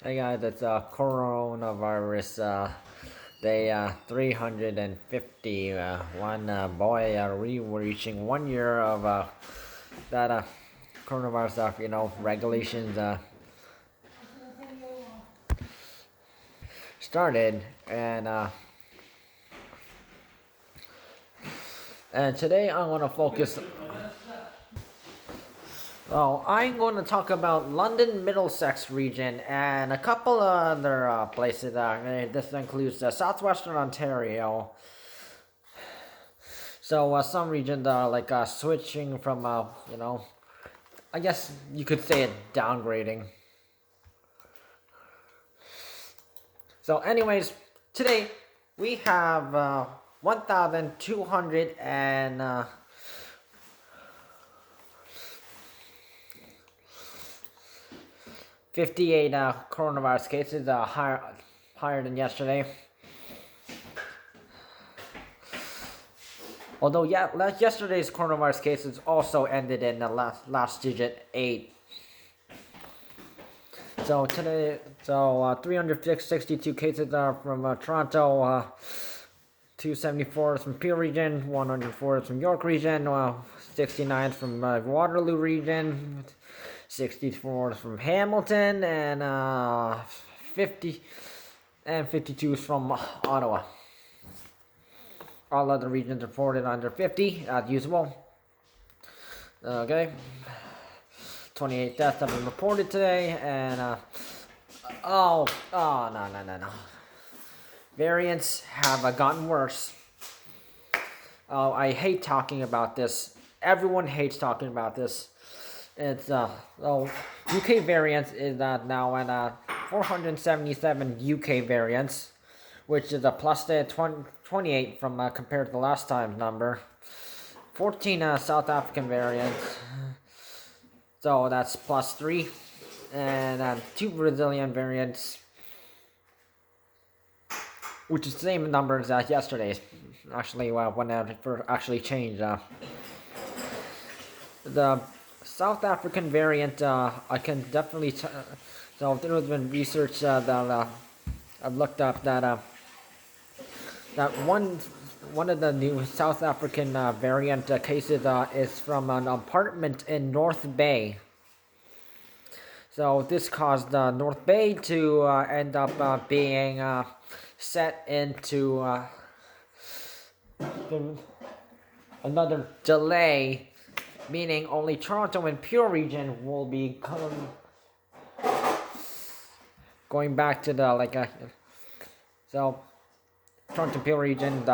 Hey guys, it's coronavirus day 350. One boy reaching 1 year of that coronavirus regulations started, and today I want to focus. Oh, I'm going to talk about London-Middlesex region and a couple other places. This includes Southwestern Ontario. So some regions are like switching from, I guess you could say it downgrading. So anyways, today we have 1,200 and 58 coronavirus cases, higher than yesterday. Although yesterday's coronavirus cases also ended in the last digit 8. So today, 362 cases are from Toronto, 274 from Parry Region, 104 from York Region, 69 from Waterloo Region, 64 from Hamilton, and 52 from Ottawa. All other regions reported under 50 as usual. Okay. 28 deaths have been reported today, and no. Variants have gotten worse. Oh, I hate talking about this. Everyone hates talking about this. It's UK variants is now at 477 UK variants, which is a plus 28 from compared to the last time's number. 14 South African variants, so that's plus 3, and 2 Brazilian variants, which is the same numbers as yesterday's. Actually, when it actually changed, the South African variant, I can definitely so there has been research that I've looked up that one of the new South African variant cases is from an apartment in North Bay. So this caused North Bay to end up being set into another delay, meaning only Toronto and Pure region will be going back to the so Toronto Pure region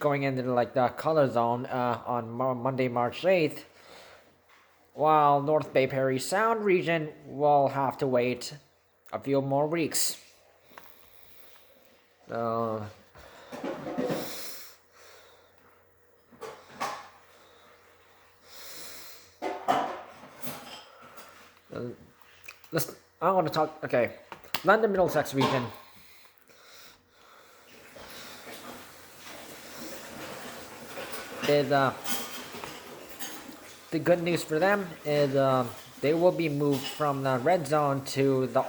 going into the color zone on Monday, March 8th, while North Bay Parry Sound region will have to wait a few more weeks. I want to talk. Okay, London-Middlesex region. Is the good news for them is they will be moved from the red zone to the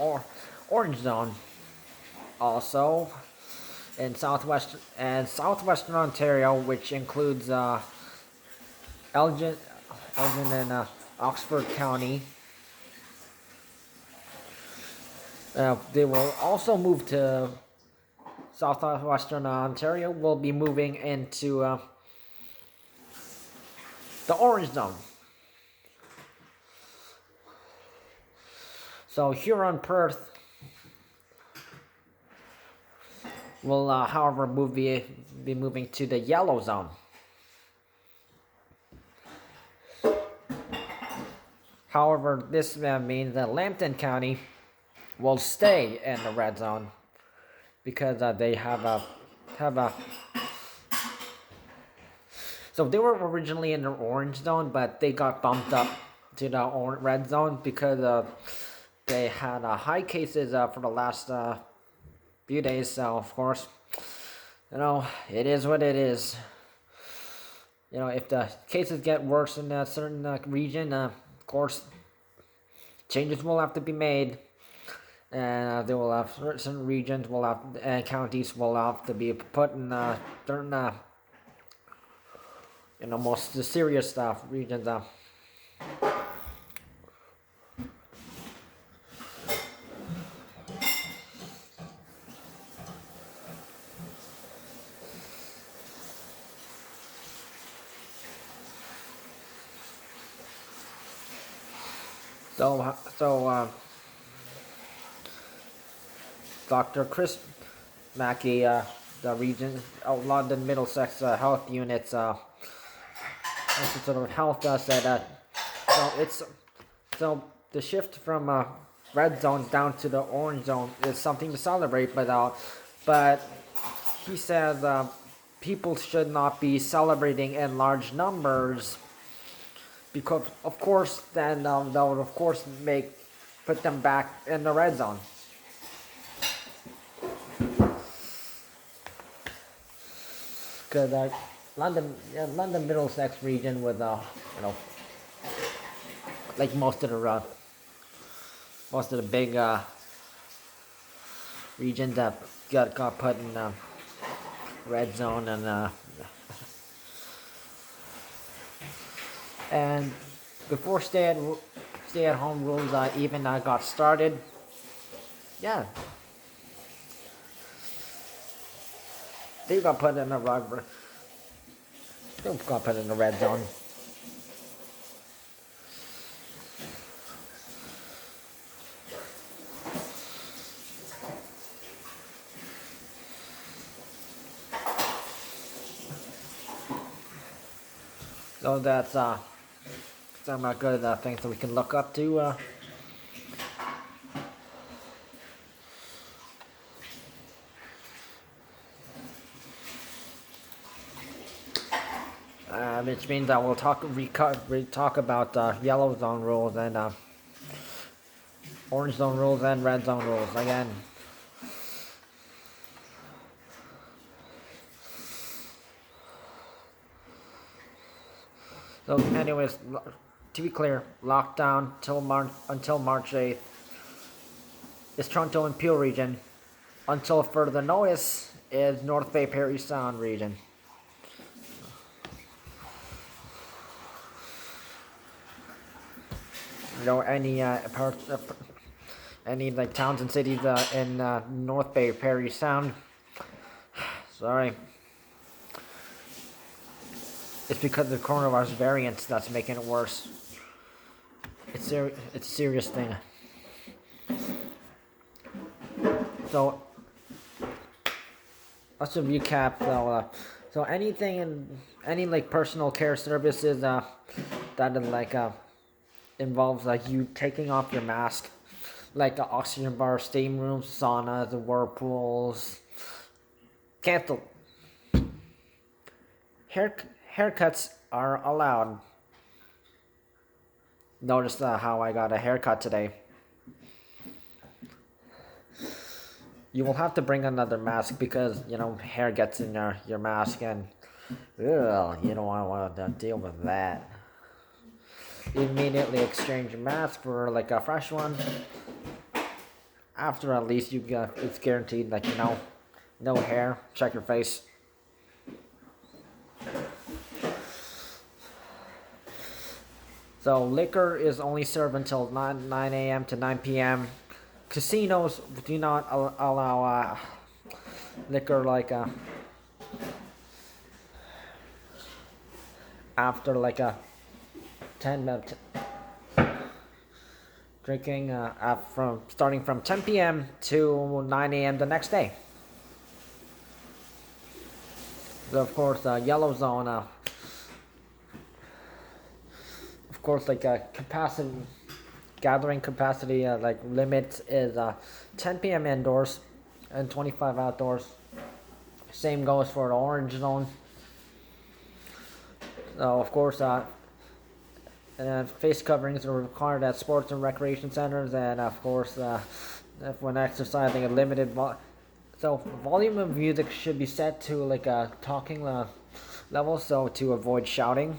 orange zone. Also, in Southwestern Ontario, which includes Elgin and Oxford County. They will also move to Southwestern Ontario. Will be moving into the orange zone. So Huron Perth will, however, be moving to the yellow zone. However, this means that Lambton County will stay in the red zone because they have a. So they were originally in the orange zone, but they got bumped up to the red zone because they had high cases for the last few days. So of course, it is what it is. If the cases get worse in a certain region, of course, changes will have to be made, and they will have certain regions will have and counties will have to be put in certain most serious stuff regions. So Dr. Chris Mackey, the region, London-Middlesex health units, sort of health said that so the shift from red zone down to the orange zone is something to celebrate, but he says people should not be celebrating in large numbers because of course then that would of course put them back in the red zone. Because London-Middlesex region with like most of the big regions that got put in red zone, and before stay-at-home rules even got started, yeah, they got put in a red zone. So that's some good things that we can look up to. Which means I will talk about yellow zone rules and orange zone rules and red zone rules again. So, anyways, to be clear, lockdown until March 8th is Toronto and Peel region. Until further notice is North Bay Parry Sound region. Any like towns and cities in North Bay Parry Sound, sorry, it's because of the coronavirus variants that's making it worse. It's a serious thing. So let's recap. So any like personal care services that involves you taking off your mask, like the oxygen bar, steam rooms, saunas, the whirlpools, canceled. Haircuts are allowed. Notice how I got a haircut today. You will have to bring another mask because hair gets in your mask and you don't want to deal with that. Immediately exchange your mask for like a fresh one. After at least it's guaranteed no hair. Check your face. So liquor is only served until 9 a.m. to 9 p.m. Casinos do not allow liquor after 10 minutes. Drinking starting from 10 p.m. to 9 a.m. the next day. So of course, yellow zone. Of course, gathering capacity limit is 10 p.m. indoors and 25 outdoors. Same goes for the orange zone. So of course, face coverings are required at sports and recreation centers, and of course, when exercising, a limited volume of music should be set to talking level, so to avoid shouting.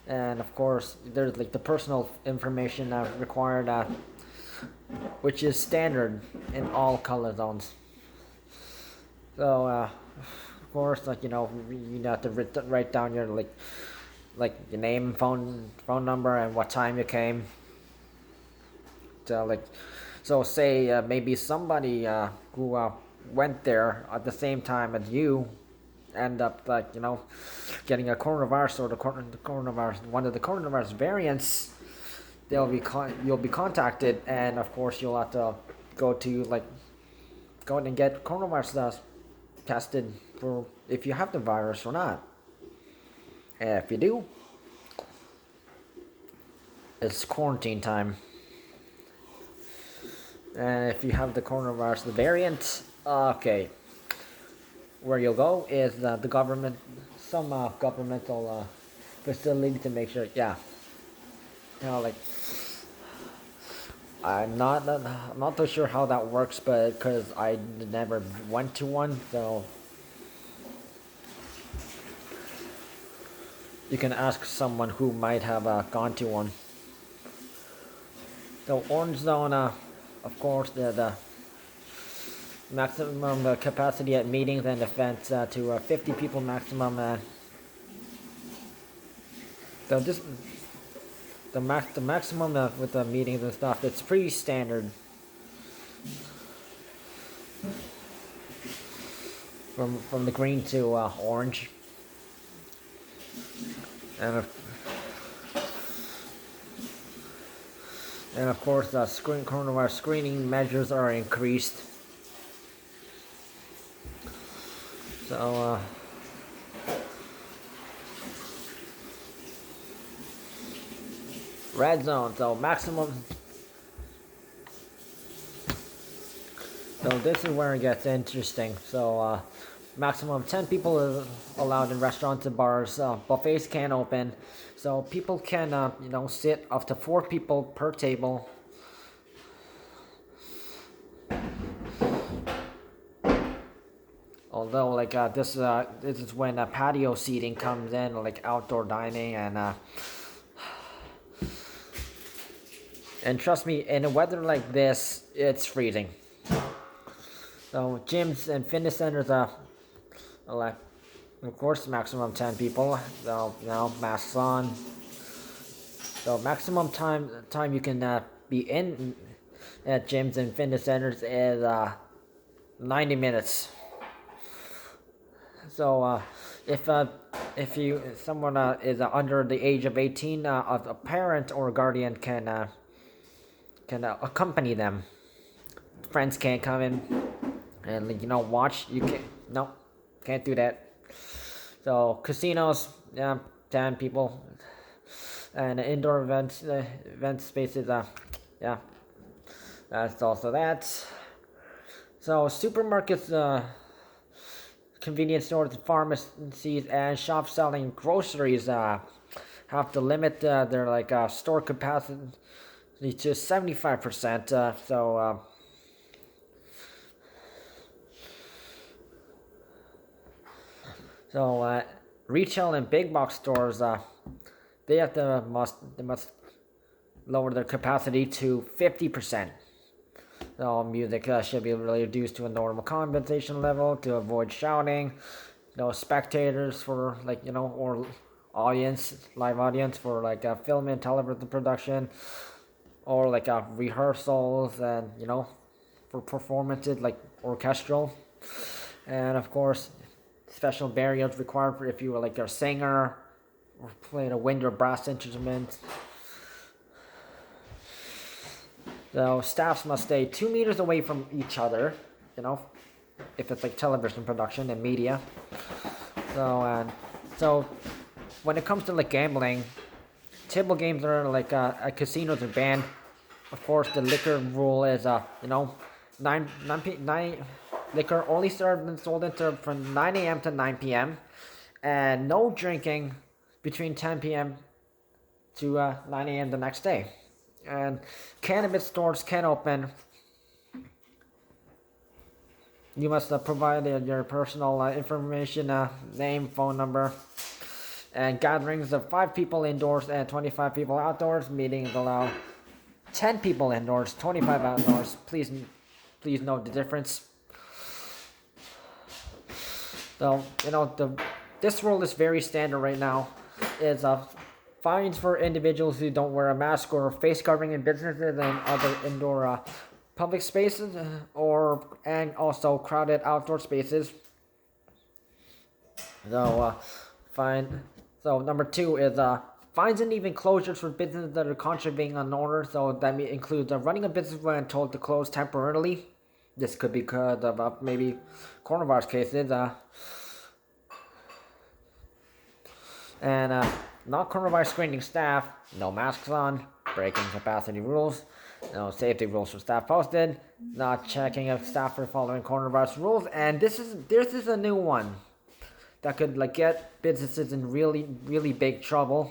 and of course there's like the personal information required, which is standard in all color zones. So of course, like you have to write down your like your name, phone number, and what time you came. So say maybe somebody who went there at the same time as you end up getting a coronavirus, or the coronavirus, one of the coronavirus variants. You'll be contacted, and of course you'll have to go in and get coronavirus tested for if you have the virus or not. And if you do, it's quarantine time. And if you have the coronavirus, the variant, okay, where you'll go is the government, some governmental facility to make sure. Yeah, like I'm not too sure how that works, but because I never went to one, so you can ask someone who might have gone to one. So orange zone, of course, the maximum capacity at meetings and events to 50 people maximum. So just the maximum with the meetings and stuff, it's pretty standard. From the green to orange, and of course coronavirus screening measures are increased. So red zone, so maximum. So this is where it gets interesting. So maximum 10 people is allowed in restaurants and bars. Buffets can't open, so people can sit up to 4 people per table. Although this is when patio seating comes in, like outdoor dining, and trust me, in a weather like this, it's freezing. So gyms and fitness centers of course maximum 10 people. So masks on. So maximum time you can be in at gyms and fitness centers is 90 minutes. So if someone is under the age of 18, a parent or a guardian can accompany them. Friends can't come in and watch. You can't do that. So casinos, 10 people, and indoor event spaces, that's also that. So supermarkets, convenience stores, pharmacies, and shops selling groceries have to limit their store capacity to 75%. So retail and big box stores, they must lower their capacity to 50%. So music should be reduced to a normal compensation level to avoid shouting. Spectators for or live audience for film and television production, or rehearsals, and for performances like orchestral, and of course special barriers required for if you were a singer or playing a wind or brass instrument. So staffs must stay 2 meters away from each other, if it's television production and media. So when it comes to gambling, table games are at casinos are banned. Of course, the liquor rule is 9 liquor only served and sold and served from 9 a.m. to 9 p.m. and no drinking between 10 p.m. to 9 a.m. the next day. And cannabis stores can open. You must provide your personal information, name, phone number, And gatherings of 5 people indoors and 25 people outdoors. Meetings allow 10 people indoors, 25 outdoors. Please note the difference. So, this rule is very standard right now. Is fines for individuals who don't wear a mask or face covering in businesses and other indoor public spaces, and also crowded outdoor spaces. So, fine. So number 2 is fines and even closures for businesses that are contravening an order. So that includes running a business when told to close temporarily. This could be because of maybe coronavirus cases. And not coronavirus screening staff, no masks on, breaking capacity rules, no safety rules for staff posted, not checking if staff are following coronavirus rules, and this is a new one that could get businesses in really, really big trouble.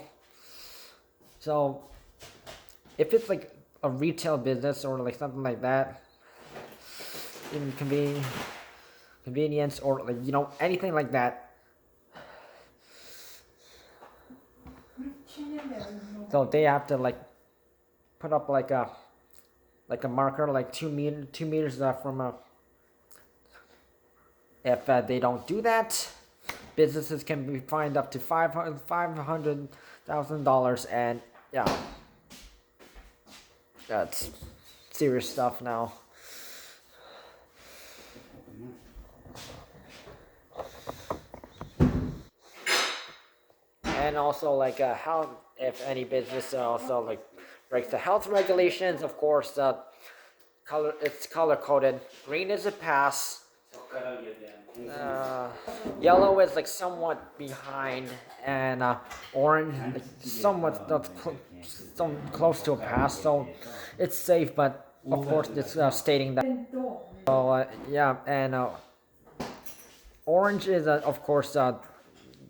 So if it's a retail business or something like that, even convenience or anything like that. So they have to put up a marker 2 meters from a. If they don't do that, businesses can be fined up to $500,000, and yeah, that's serious stuff now. And also how if any business also breaks the health regulations, of course it's color coded. Green is a pass. Yellow is somewhat behind, and orange somewhat close to a pass, so it's safe, but of course it's stating that. So yeah, and orange is of course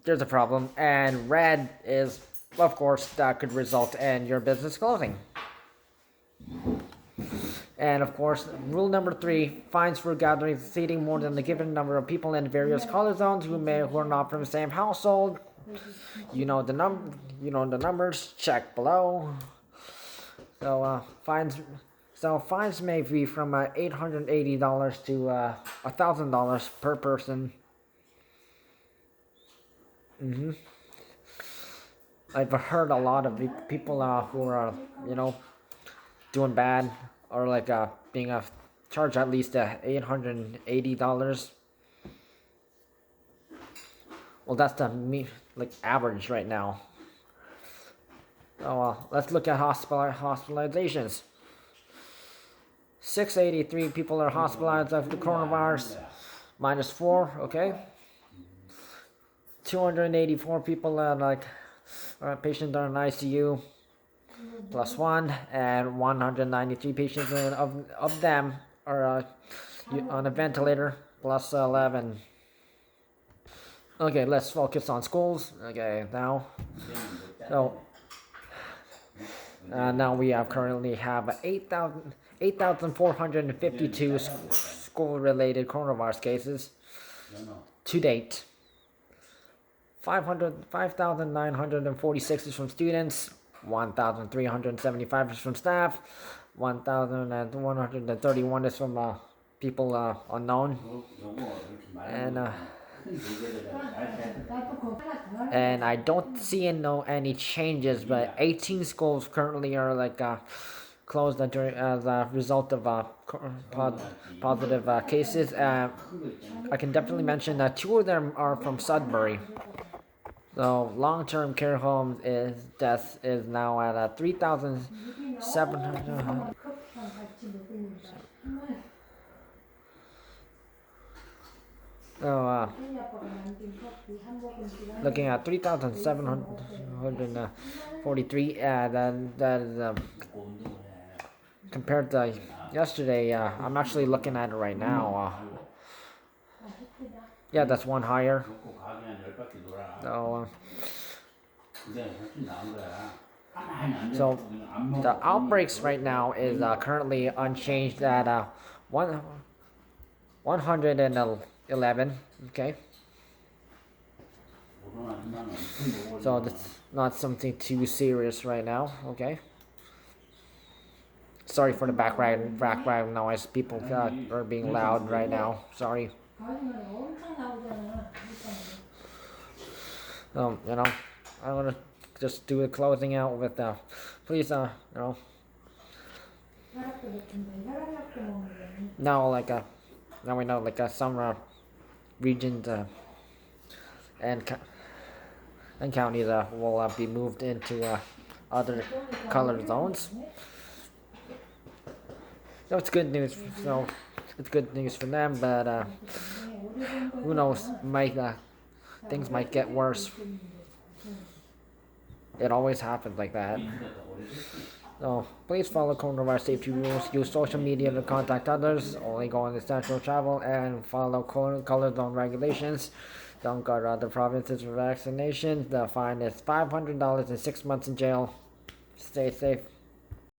there's a problem, and red is of course that could result in your business closing. And of course, rule number 3: fines for gatherings exceeding more than the given number of people in various color zones who are not from the same household. The numbers. Check below. So fines may be from $880 to $1,000 per person. I've heard a lot of people who are doing bad, or being charged at least $880. Well, that's the average right now. So let's look at hospitalizations. 683 people are hospitalized after coronavirus, -4. Okay. 284 people are patients are in ICU, +1, and 193 patients of them are on a ventilator, +11. Okay, let's focus on schools. Okay, now, so now we currently have 8,452 school-related coronavirus cases to date. 5,946 is from students, 1,375 is from staff, 1,131 is from people unknown, and I don't see any changes, but 18 schools currently are closed as a result of positive cases. I can definitely mention that 2 of them are from Sudbury. So long-term care homes death is now at 3,700. So looking at 3,743. That is compared to yesterday. I'm actually looking at it right now. Yeah, that's one higher. So the outbreaks right now is currently unchanged at 111. Okay. So that's not something too serious right now. Okay. Sorry for the background noise. People are being loud right now. Sorry. You know, I'm gonna just do a closing out with please now now we know some regions and and counties will be moved into other color zones. So it's good news. So it's good news for them, but who knows? Might things might get worse. It always happens like that. So please follow coronavirus safety rules. Use social media to contact others. Only go on essential travel and follow color zone regulations. Don't go to other provinces for vaccinations. The fine is $500 and 6 months in jail. Stay safe.